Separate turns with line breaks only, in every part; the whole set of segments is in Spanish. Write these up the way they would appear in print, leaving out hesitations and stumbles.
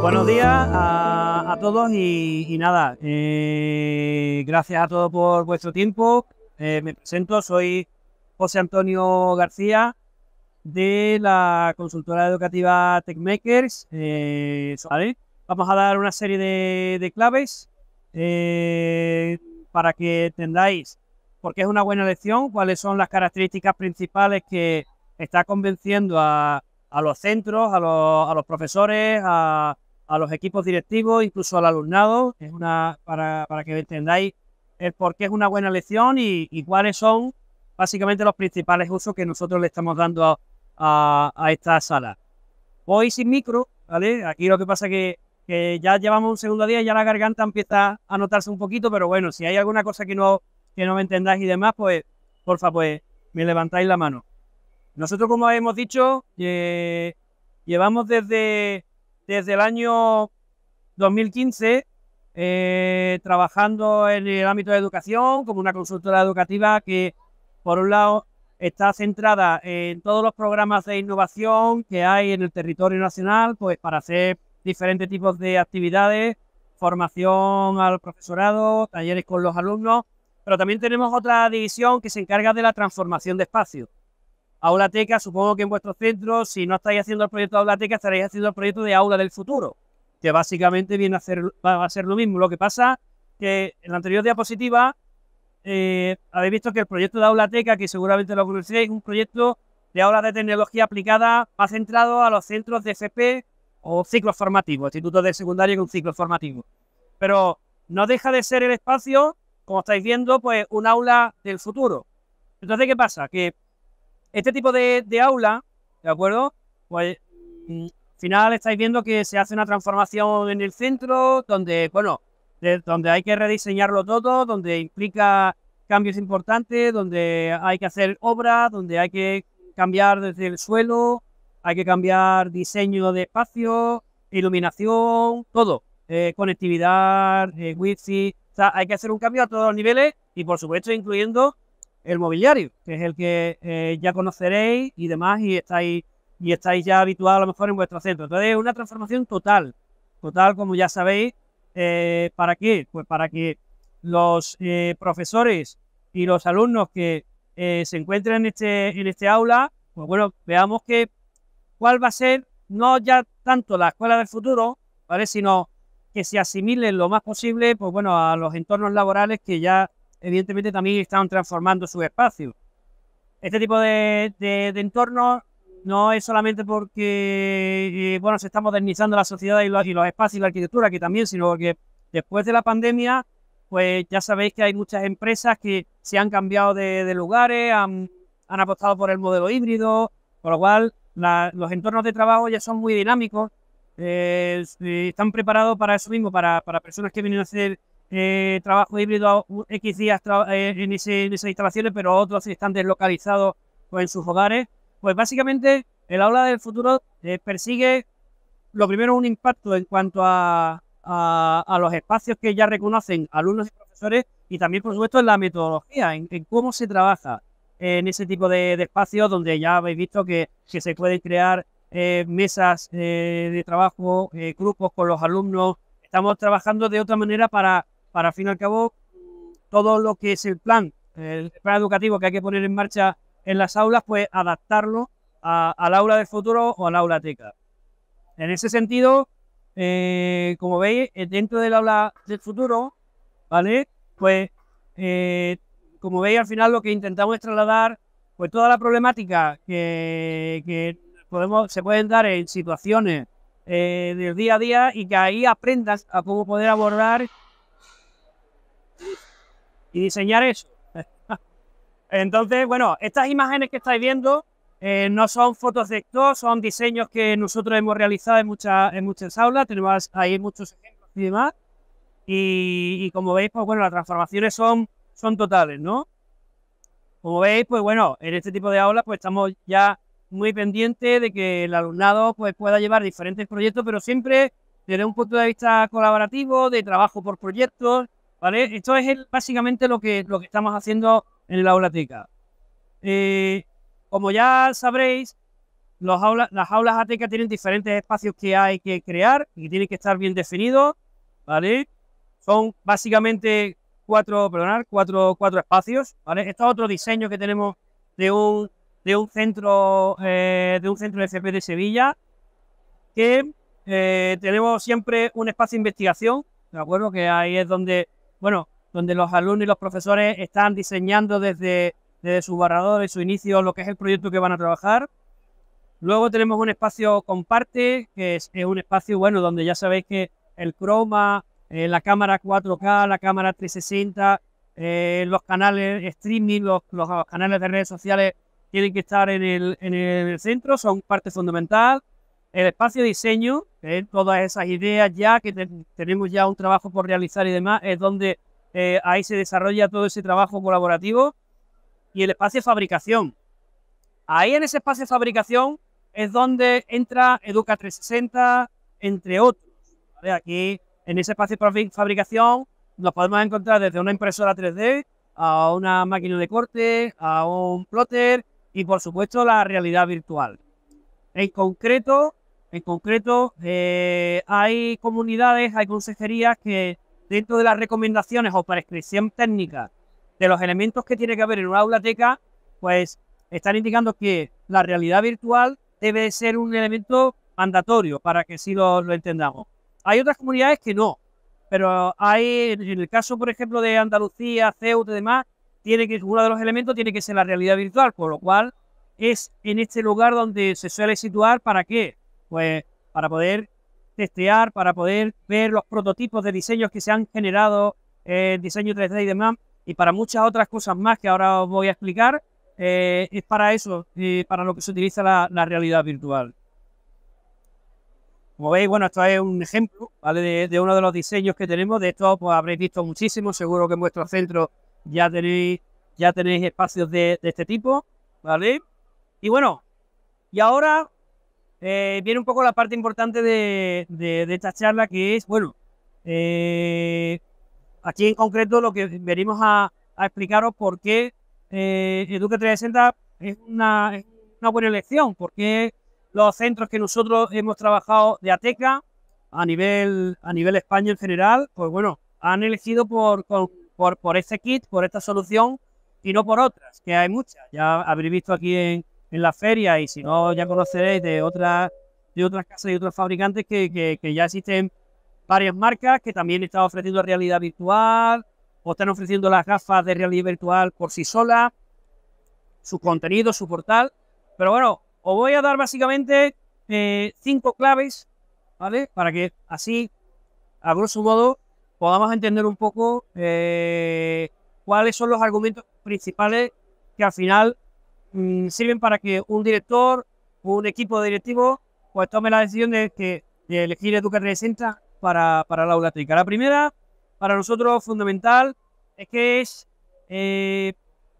Buenos días a todos y nada, gracias a todos por vuestro tiempo. Me presento, soy José Antonio García de la consultora educativa TechMakers. ¿Vale? Vamos a dar una serie de claves para que entendáis por qué es una buena elección, cuáles son las características principales que está convenciendo a los centros, a los profesores, a los equipos directivos, incluso al alumnado. Es para que entendáis el por qué es una buena elección y cuáles son básicamente los principales usos que nosotros le estamos dando a esta sala. Hoy sin micro, ¿vale? Aquí lo que pasa es que ya llevamos un segundo día y ya la garganta empieza a notarse un poquito, pero bueno, si hay alguna cosa que no me entendáis y demás, pues porfa, pues me levantáis la mano. Nosotros, como hemos dicho, llevamos desde el año 2015 trabajando en el ámbito de educación como una consultora educativa que, por un lado, está centrada en todos los programas de innovación que hay en el territorio nacional, pues para hacer diferentes tipos de actividades, formación al profesorado, talleres con los alumnos, pero también tenemos otra división que se encarga de la transformación de espacios. Aulateca, supongo que en vuestros centros, si no estáis haciendo el proyecto de Aulateca, estaréis haciendo el proyecto de Aula del Futuro, que básicamente va a ser lo mismo. Lo que pasa que en la anterior diapositiva habéis visto que el proyecto de Aulateca, que seguramente lo conocéis, es un proyecto de aulas de tecnología aplicada más centrado a los centros de FP o ciclos formativos, institutos de secundaria con ciclos formativos. Pero no deja de ser el espacio, como estáis viendo, pues un aula del futuro. Entonces, ¿qué pasa? Que este tipo de aula, ¿de acuerdo? Pues al final estáis viendo que se hace una transformación en el centro, donde, bueno, donde hay que rediseñarlo todo, donde implica cambios importantes, donde hay que hacer obras, donde hay que cambiar desde el suelo, hay que cambiar diseño de espacio, iluminación, todo, conectividad, wifi, o sea, hay que hacer un cambio a todos los niveles y, por supuesto, incluyendo el mobiliario, que es el que ya conoceréis y demás, y estáis ya habituados a lo mejor en vuestro centro. Entonces es una transformación total, como ya sabéis. ¿Para qué? Pues para que los profesores y los alumnos que se encuentren en este aula, pues bueno, veamos cuál va a ser, no ya tanto la escuela del futuro, ¿vale? Sino que se asimilen lo más posible, pues bueno, a los entornos laborales que ya evidentemente también están transformando su espacio. Este tipo de entornos no es solamente porque bueno, se está modernizando la sociedad y los espacios y la arquitectura, que también, sino porque después de la pandemia, pues ya sabéis que hay muchas empresas que se han cambiado de lugares, han apostado por el modelo híbrido, por lo cual los entornos de trabajo ya son muy dinámicos, están preparados para eso mismo, para personas que vienen a hacer trabajo híbrido X días en esas instalaciones, pero otros están deslocalizados pues, en sus hogares. Pues básicamente el aula del futuro persigue, lo primero, un impacto en cuanto a los espacios que ya reconocen alumnos y profesores, y también, por supuesto, en la metodología, en cómo se trabaja en ese tipo de espacios, donde ya habéis visto que se pueden crear mesas de trabajo, grupos con los alumnos. Estamos trabajando de otra manera para al fin y al cabo, todo lo que es el plan educativo que hay que poner en marcha en las aulas, pues adaptarlo al aula del futuro o al aulateca. En ese sentido, como veis, dentro del aula del futuro, ¿vale? Pues, como veis, al final lo que intentamos es trasladar pues toda la problemática que se pueden dar en situaciones del día a día, y que ahí aprendas a cómo poder abordar y diseñar eso. Entonces, bueno, estas imágenes que estáis viendo no son fotos de esto, son diseños que nosotros hemos realizado en muchas aulas. Tenemos ahí muchos ejemplos y demás. Y como veis, pues bueno, las transformaciones son totales, ¿no? Como veis, pues bueno, en este tipo de aulas pues estamos ya muy pendientes de que el alumnado pues pueda llevar diferentes proyectos, pero siempre desde un punto de vista colaborativo, de trabajo por proyectos, ¿vale? Esto es básicamente lo que estamos haciendo en el Aulateca. Como ya sabréis, las aulas ATK tienen diferentes espacios que hay que crear y tienen que estar bien definidos, ¿vale? Son básicamente cuatro espacios, ¿vale? Esto es otro diseño que tenemos de un centro de FP de Sevilla, que tenemos siempre un espacio de investigación, ¿de acuerdo? Que ahí es donde, bueno, donde los alumnos y los profesores están diseñando desde su borrador, de su inicio, lo que es el proyecto que van a trabajar. Luego tenemos un espacio comparte, que es un espacio, bueno, donde ya sabéis que el croma, la cámara 4K, la cámara 360, los canales streaming, los canales de redes sociales tienen que estar en el centro, son parte fundamental. El espacio de diseño, todas esas ideas ya que tenemos ya un trabajo por realizar y demás, es donde ahí se desarrolla todo ese trabajo colaborativo. Y el espacio de fabricación. Ahí en ese espacio de fabricación es donde entra Educa 360, entre otros, ¿vale? Aquí en ese espacio de fabricación nos podemos encontrar desde una impresora 3D a una máquina de corte, a un plotter y por supuesto la realidad virtual. En concreto, hay comunidades, hay consejerías que dentro de las recomendaciones o prescripción técnica de los elementos que tiene que haber en una aula TECA, pues están indicando que la realidad virtual debe ser un elemento mandatorio para que sí lo entendamos. Hay otras comunidades que no, pero hay, en el caso, por ejemplo, de Andalucía, Ceuta y demás, uno de los elementos tiene que ser la realidad virtual, con lo cual es en este lugar donde se suele situar. ¿Para qué? Pues para poder testear, para poder ver los prototipos de diseños que se han generado, diseño 3D y demás, y para muchas otras cosas más que ahora os voy a explicar. Es para eso, para lo que se utiliza la realidad virtual. Como veis, bueno, esto es un ejemplo, ¿vale? de uno de los diseños que tenemos. De esto pues habréis visto muchísimo, seguro que en vuestro centro ya tenéis espacios de este tipo, ¿vale? Y bueno, y ahora viene un poco la parte importante de esta charla, que es, bueno, aquí en concreto lo que venimos a explicaros por qué Educa 360 es una buena elección, porque los centros que nosotros hemos trabajado de ATECA a nivel España en general, pues bueno, han elegido por este kit, por esta solución y no por otras, que hay muchas. Ya habréis visto aquí en la feria, y si no ya conoceréis de otras casas y otros fabricantes que ya existen varias marcas que también están ofreciendo realidad virtual o están ofreciendo las gafas de realidad virtual por sí solas, su contenido, su portal. Pero bueno, os voy a dar básicamente 5 claves, ¿vale? Para que así, a grosso modo, podamos entender un poco cuáles son los argumentos principales que al final sirven para que un director, un equipo de directivos, pues tome la decisión de elegir Educa 360 para la aula técnica. La primera, para nosotros fundamental, es que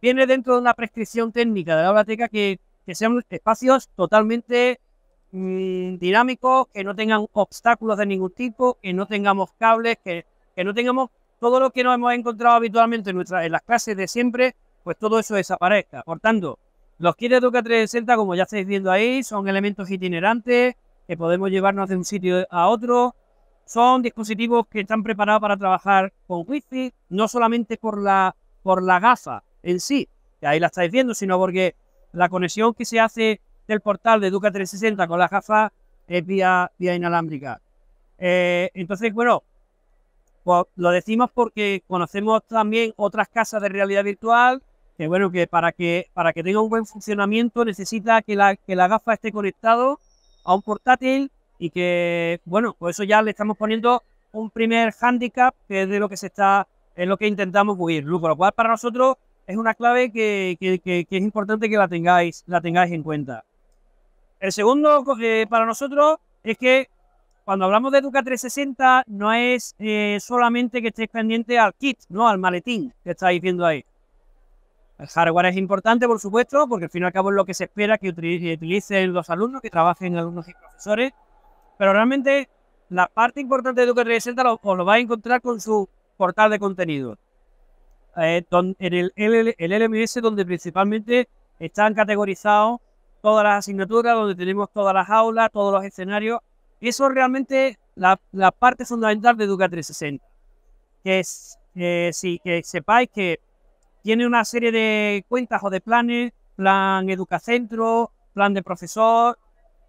viene dentro de una prescripción técnica de la aula técnica que sean espacios totalmente dinámicos, que no tengan obstáculos de ningún tipo, que no tengamos cables, que no tengamos todo lo que nos hemos encontrado habitualmente en las clases de siempre, pues todo eso desaparezca. Por tanto, los kits de Educa 360, como ya estáis viendo ahí, son elementos itinerantes que podemos llevarnos de un sitio a otro. Son dispositivos que están preparados para trabajar con Wi-Fi, no solamente por la gafa en sí, que ahí la estáis viendo, sino porque la conexión que se hace del portal de Educa 360 con la gafa es vía inalámbrica. Entonces, bueno, pues lo decimos porque conocemos también otras casas de realidad virtual que, bueno, que para que tenga un buen funcionamiento necesita que la gafa esté conectado a un portátil, y que, bueno, pues eso ya le estamos poniendo un primer hándicap, que es de lo que es lo que intentamos huir, por lo cual para nosotros es una clave que es importante que la tengáis en cuenta. El segundo para nosotros es que cuando hablamos de Educa 360 no es solamente que estéis pendientes al kit, no al maletín que estáis viendo ahí. El hardware es importante, por supuesto, porque al fin y al cabo es lo que se espera que utilicen los alumnos, que trabajen alumnos y profesores, pero realmente la parte importante de Educa 360 os lo vais a encontrar con su portal de contenido. En el LMS, donde principalmente están categorizados todas las asignaturas, donde tenemos todas las aulas, todos los escenarios. Eso es realmente la parte fundamental de Educa 360. Que es, sí, que sepáis que tiene una serie de cuentas o de planes, plan Educacentro, plan de profesor,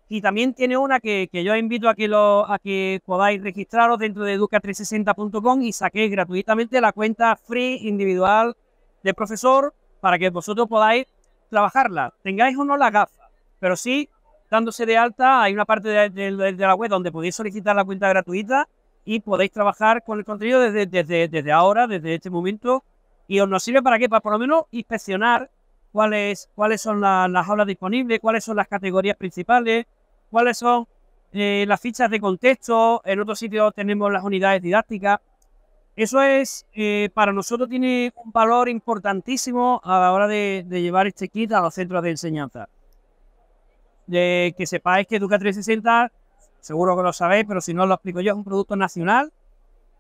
y también tiene una que yo os invito a que podáis registraros dentro de educa360.com y saquéis gratuitamente la cuenta free individual de profesor para que vosotros podáis trabajarla. Tengáis o no la gafa, pero sí, dándose de alta, hay una parte de la web donde podéis solicitar la cuenta gratuita y podéis trabajar con el contenido desde ahora, desde este momento, y os nos sirve para qué, para por lo menos inspeccionar cuáles son las aulas disponibles, cuáles son las categorías principales, cuáles son las fichas de contexto. En otros sitios tenemos las unidades didácticas. Eso es, para nosotros tiene un valor importantísimo a la hora de llevar este kit a los centros de enseñanza. Que sepáis que Educa 360, seguro que lo sabéis, pero si no os lo explico yo, es un producto nacional,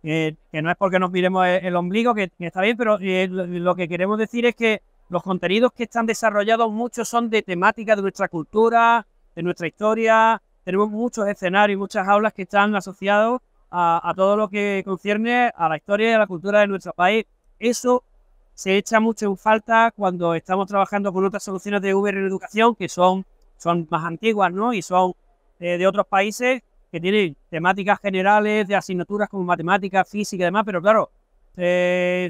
que no es porque nos miremos el ombligo, que está bien, pero lo que queremos decir es que los contenidos que están desarrollados, muchos son de temática de nuestra cultura, de nuestra historia. Tenemos muchos escenarios y muchas aulas que están asociados a todo lo que concierne a la historia y a la cultura de nuestro país. Eso se echa mucho en falta cuando estamos trabajando con otras soluciones de Uber en educación, que son más antiguas, ¿no? Y son de otros países que tienen temáticas generales de asignaturas como matemáticas, física y demás, pero claro,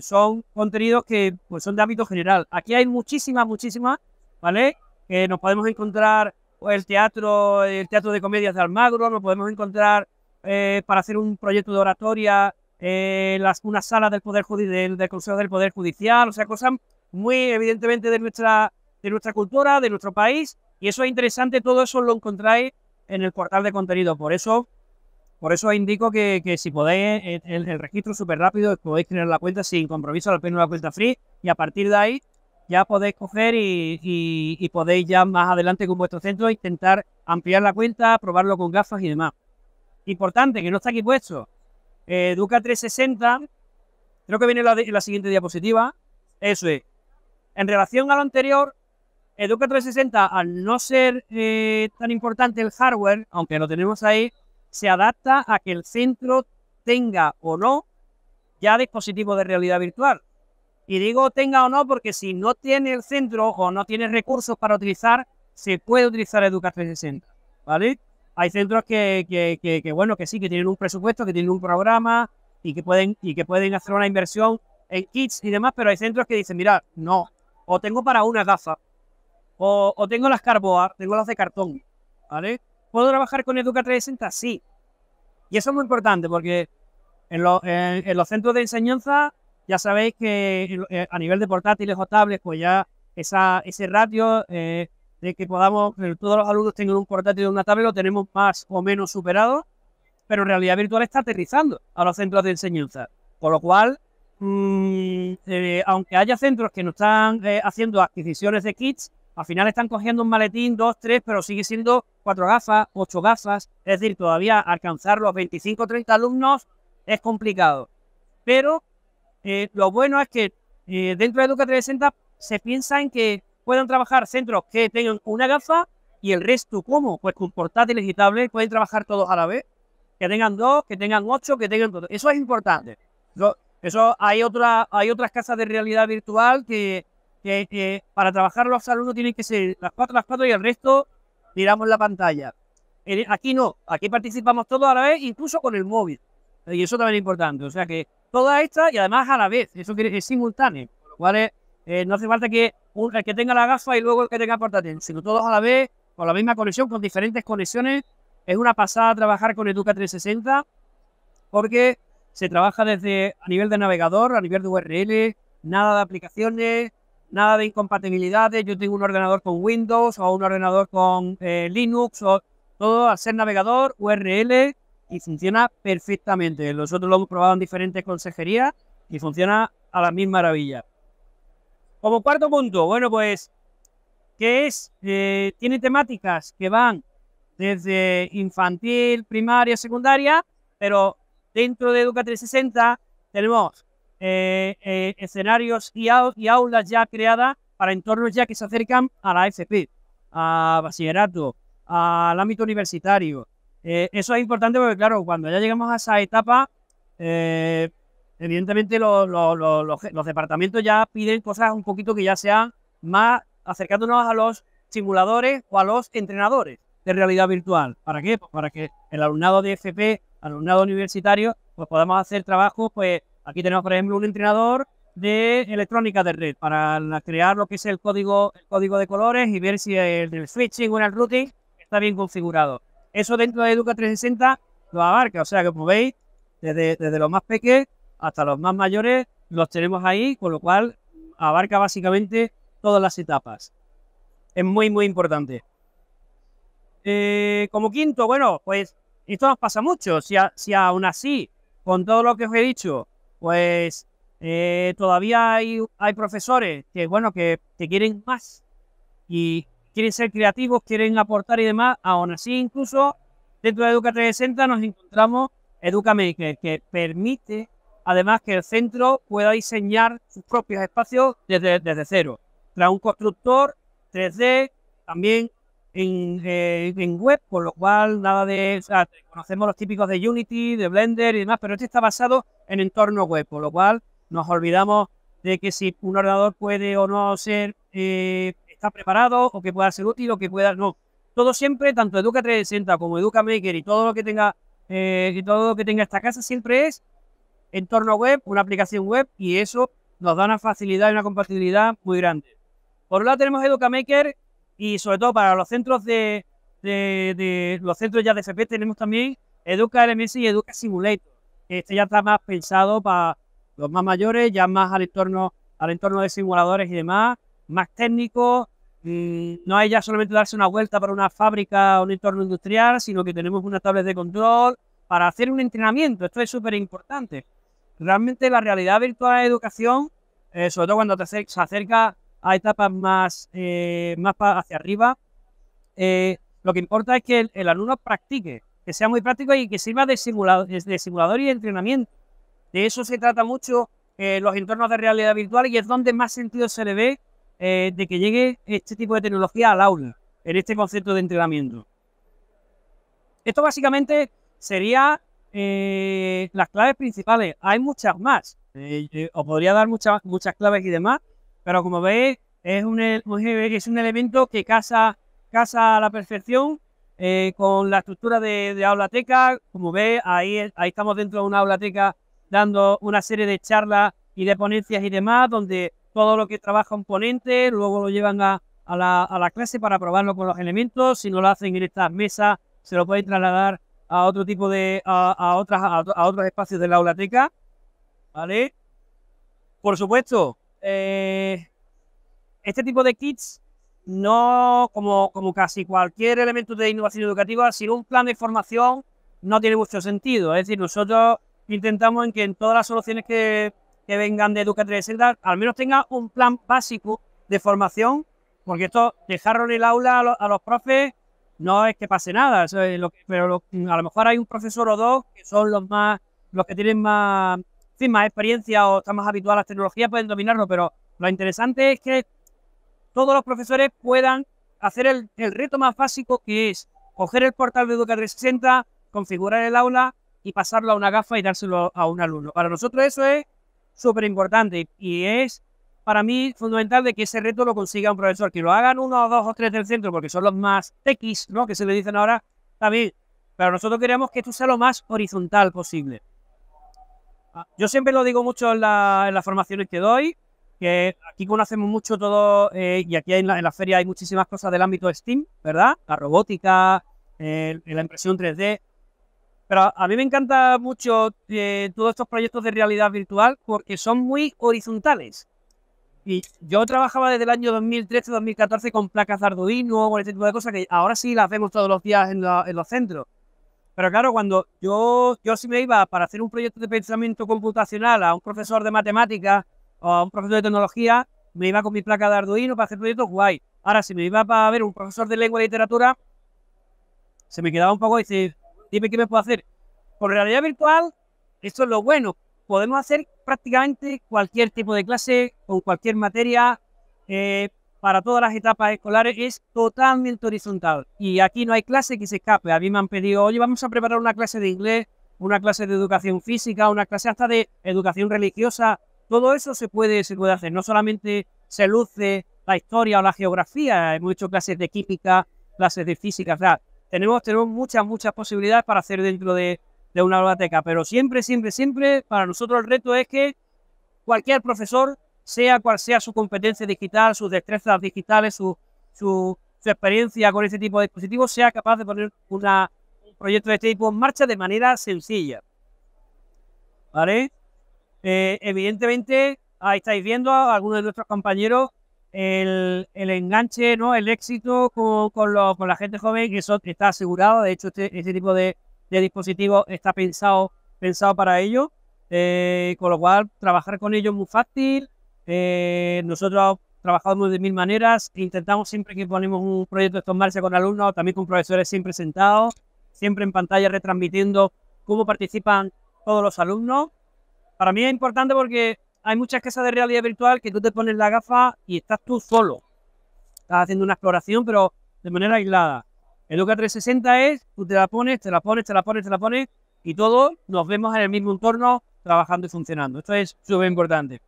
son contenidos que pues, son de ámbito general. Aquí hay muchísimas, ¿vale? Nos podemos encontrar pues, el teatro de comedias de Almagro, nos podemos encontrar para hacer un proyecto de oratoria, una sala del del Consejo del Poder Judicial, o sea, cosas muy evidentemente de nuestra cultura, de nuestro país, y eso es interesante. Todo eso lo encontráis en el portal de contenido. Por eso os indico que si podéis, el registro es súper rápido, podéis crear la cuenta sin compromiso, al menos una cuenta free, y a partir de ahí ya podéis coger y podéis ya más adelante con vuestro centro intentar ampliar la cuenta, probarlo con gafas y demás. Importante, que no está aquí puesto, Educa 360, creo que viene en la siguiente diapositiva. Eso es, en relación a lo anterior, Educa 360, al no ser tan importante el hardware, aunque lo tenemos ahí, se adapta a que el centro tenga o no ya dispositivos de realidad virtual. Y digo tenga o no porque si no tiene el centro o no tiene recursos para utilizar, se puede utilizar Educa 360, ¿vale? Hay centros bueno, que sí, que tienen un presupuesto, que tienen un programa y que pueden hacer una inversión en kits y demás, pero hay centros que dicen, mira, no, o tengo para una gafa, o tengo las Carboard, tengo las de cartón, ¿vale? ¿Puedo trabajar con Educa 360? Sí. Y eso es muy importante porque en los centros de enseñanza ya sabéis que a nivel de portátiles o tablets, pues ya ese ratio de que todos los alumnos tengan un portátil o una tablet lo tenemos más o menos superado, pero en realidad virtual está aterrizando a los centros de enseñanza. Por lo cual, aunque haya centros que no están haciendo adquisiciones de kits, al final están cogiendo un maletín, 2, 3, pero sigue siendo 4 gafas, 8 gafas. Es decir, todavía alcanzar los 25 o 30 alumnos es complicado. Pero lo bueno es que dentro de Educa 360 se piensa en que puedan trabajar centros que tengan una gafa y el resto, ¿cómo? Pues con portátiles y tablets pueden trabajar todos a la vez. Que tengan 2, que tengan 8, que tengan todo. Eso es importante. Hay otras casas de realidad virtual que para trabajar los alumnos tienen que ser las 4 y el resto miramos la pantalla. Aquí no, aquí participamos todos a la vez, incluso con el móvil. Y eso también es importante. O sea que todas estas y además a la vez, eso es simultáneo. Por lo cual no hace falta que el que tenga la gafa y luego el que tenga portátil, sino todos a la vez, con la misma conexión, con diferentes conexiones. Es una pasada trabajar con Educa 360 porque se trabaja desde a nivel de navegador, a nivel de URL, nada de aplicaciones, nada de incompatibilidades. Yo tengo un ordenador con Windows o un ordenador con Linux, o todo al ser navegador, URL, y funciona perfectamente. Nosotros lo hemos probado en diferentes consejerías y funciona a la misma maravilla. Como cuarto punto, bueno, pues, ¿qué es? Tiene temáticas que van desde infantil, primaria, secundaria, pero dentro de Educa 360 tenemos escenarios y aulas ya creadas para entornos ya que se acercan a la FP. a bachillerato, al ámbito universitario. Eso es importante porque, claro, cuando ya llegamos a esa etapa, evidentemente los departamentos ya piden cosas un poquito que ya sean más acercándonos a los simuladores o a los entrenadores de realidad virtual. ¿Para qué? Pues para que el alumnado de FP, alumnado universitario, pues podamos hacer trabajos. Pues aquí tenemos, por ejemplo, un entrenador de electrónica de red para crear lo que es el código de colores y ver si el switching o el routing está bien configurado. Eso dentro de Educa 360 lo abarca, o sea que como veis, desde los más pequeños hasta los más mayores los tenemos ahí, con lo cual abarca básicamente todas las etapas. Es muy, muy importante. Como quinto, bueno, pues esto nos pasa mucho. Si aún así, con todo lo que os he dicho, pues todavía hay profesores que, bueno, que quieren más y quieren ser creativos, quieren aportar y demás. Aún así, incluso dentro de Educa 360 nos encontramos EducaMaker, que permite además que el centro pueda diseñar sus propios espacios desde cero. Tras un constructor 3D, también en web, con lo cual nada de... O sea, conocemos los típicos de Unity, de Blender y demás, pero este está basado en entorno web, con lo cual nos olvidamos de que si un ordenador puede o no ser, está preparado, o que pueda ser útil, o que pueda... No, todo siempre, tanto Educa 360 como EducaMaker y todo lo que tenga esta casa, siempre es entorno web, una aplicación web, y eso nos da una facilidad y una compatibilidad muy grande. Por un lado tenemos EducaMaker, y sobre todo para los centros los centros ya de FP tenemos también Educa LMS y Educa Simulator. Este ya está más pensado para los más mayores, ya más al entorno de simuladores y demás, más técnico. No hay ya solamente darse una vuelta para una fábrica o un entorno industrial, sino que tenemos una tablet de control para hacer un entrenamiento. Esto es súper importante. Realmente la realidad virtual de educación, sobre todo cuando se acerca a etapas más hacia arriba, lo que importa es que el alumno practique, que sea muy práctico y que sirva de simulador y de entrenamiento. De eso se trata mucho los entornos de realidad virtual, y es donde más sentido se le ve de que llegue este tipo de tecnología al aula, en este concepto de entrenamiento. Esto básicamente sería las claves principales. Hay muchas más. Os podría dar muchas claves y demás, pero como veis, es un elemento que casa a la perfección con la estructura de aulateca. Como veis, ahí estamos dentro de una aulateca dando una serie de charlas y de ponencias y demás, donde todo lo que trabaja un ponente luego lo llevan a la clase para probarlo con los elementos. Si no lo hacen en estas mesas, se lo pueden trasladar a otro tipo de a otros espacios de la aulateca, ¿vale? Por supuesto, este tipo de kits, no como casi cualquier elemento de innovación educativa, sin un plan de formación no tiene mucho sentido. Es decir, nosotros intentamos en que en todas las soluciones que vengan de Educa 360 al menos tenga un plan básico de formación, porque esto, dejarlo en el aula a los profes, no es que pase nada. Eso es pero a lo mejor hay un profesor o dos que son los que tienen más experiencia o están más habituados a las tecnologías, pueden dominarlo, pero lo interesante es que todos los profesores puedan hacer el reto más básico, que es coger el portal de Educa 360, configurar el aula y pasarlo a una gafa y dárselo a un alumno. Para nosotros eso es súper importante, y es para mí fundamental de que ese reto lo consiga un profesor. Que lo hagan uno, dos o tres del centro, porque son los más techis, ¿no?, que se le dicen ahora, también. Pero nosotros queremos que esto sea lo más horizontal posible. Yo siempre lo digo mucho en las formaciones que doy, que aquí conocemos mucho todo, y aquí en la feria hay muchísimas cosas del ámbito de STEAM, ¿verdad? La robótica, la impresión 3D. Pero a mí me encanta mucho todos estos proyectos de realidad virtual porque son muy horizontales. Y yo trabajaba desde el año 2013-2014 con placas de Arduino, con este tipo de cosas que ahora sí las vemos todos los días en los centros. Pero claro, cuando yo sí me iba para hacer un proyecto de pensamiento computacional a un profesor de matemáticas o a un profesor de tecnología, me iba con mi placa de Arduino para hacer proyectos guay. Ahora, si me iba para ver un profesor de lengua y literatura, se me quedaba un poco y dice, dime qué me puedo hacer. Con realidad virtual, esto es lo bueno. Podemos hacer prácticamente cualquier tipo de clase, con cualquier materia. para todas las etapas escolares es totalmente horizontal. Y aquí no hay clase que se escape. A mí me han pedido, oye, vamos a preparar una clase de inglés, una clase de educación física, una clase hasta de educación religiosa. Todo eso se puede hacer. No solamente se luce la historia o la geografía. Hemos hecho clases de química, clases de física. O sea, tenemos muchas posibilidades para hacer dentro de una biblioteca. Pero siempre, para nosotros el reto es que cualquier profesor, sea cual sea su competencia digital, sus destrezas digitales, su experiencia con este tipo de dispositivos, sea capaz de poner un proyecto de este tipo en marcha de manera sencilla. ¿Vale? Evidentemente, ahí estáis viendo a algunos de nuestros compañeros el enganche, ¿no? El éxito con la gente joven, que eso está asegurado. De hecho, este tipo de dispositivo está pensado para ello. Con lo cual, trabajar con ellos es muy fácil. Nosotros trabajamos de 1000 maneras. Intentamos siempre que ponemos un proyecto de estos en marcha con alumnos, también con profesores siempre sentados, siempre en pantalla retransmitiendo cómo participan todos los alumnos. Para mí es importante porque hay muchas casas de realidad virtual que tú te pones la gafa y estás tú solo. Estás haciendo una exploración, pero de manera aislada. Educa 360 es, tú te la pones y todos nos vemos en el mismo entorno trabajando y funcionando. Esto es súper importante.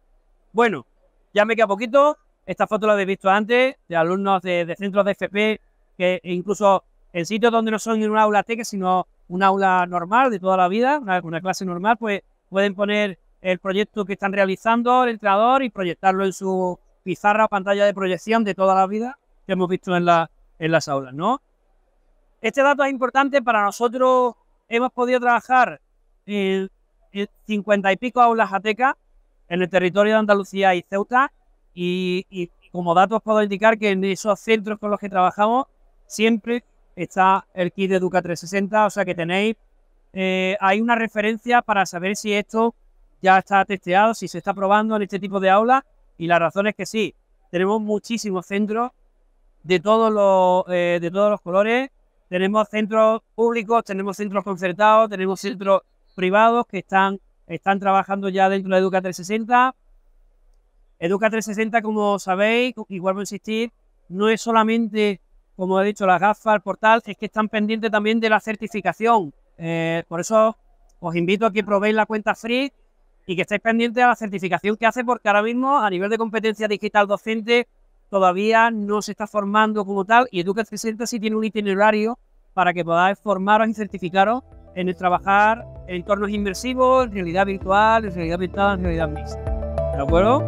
Bueno, ya me queda poquito. Esta foto la habéis visto antes, de alumnos de centros de FP, que incluso en sitios donde no son en una aula teca, sino un aula normal de toda la vida, una clase normal, pues pueden poner el proyecto que están realizando el entrenador y proyectarlo en su pizarra o pantalla de proyección de toda la vida que hemos visto en las aulas, ¿no? Este dato es importante para nosotros. Hemos podido trabajar en 50 y pico aulas ATECA en el territorio de Andalucía y Ceuta, y como datos puedo indicar que en esos centros con los que trabajamos siempre está el kit de Educa 360, o sea que tenéis, hay una referencia para saber si esto ya está testeado, si se está probando en este tipo de aulas, y la razón es que sí, tenemos muchísimos centros de todos los colores. Tenemos centros públicos, tenemos centros concertados, tenemos centros privados que están trabajando ya dentro de Educa 360. Educa 360, como sabéis, y vuelvo a insistir, no es solamente, como he dicho, las gafas, el portal, es que están pendientes también de la certificación. Por eso os invito a que probéis la cuenta free y que estéis pendientes de la certificación que hace, porque ahora mismo, a nivel de competencia digital docente, todavía no se está formando como tal, y Educa 360 sí tiene un itinerario para que podáis formaros y certificaros en el trabajar en entornos inmersivos, en realidad virtual, en realidad mixta. ¿De acuerdo?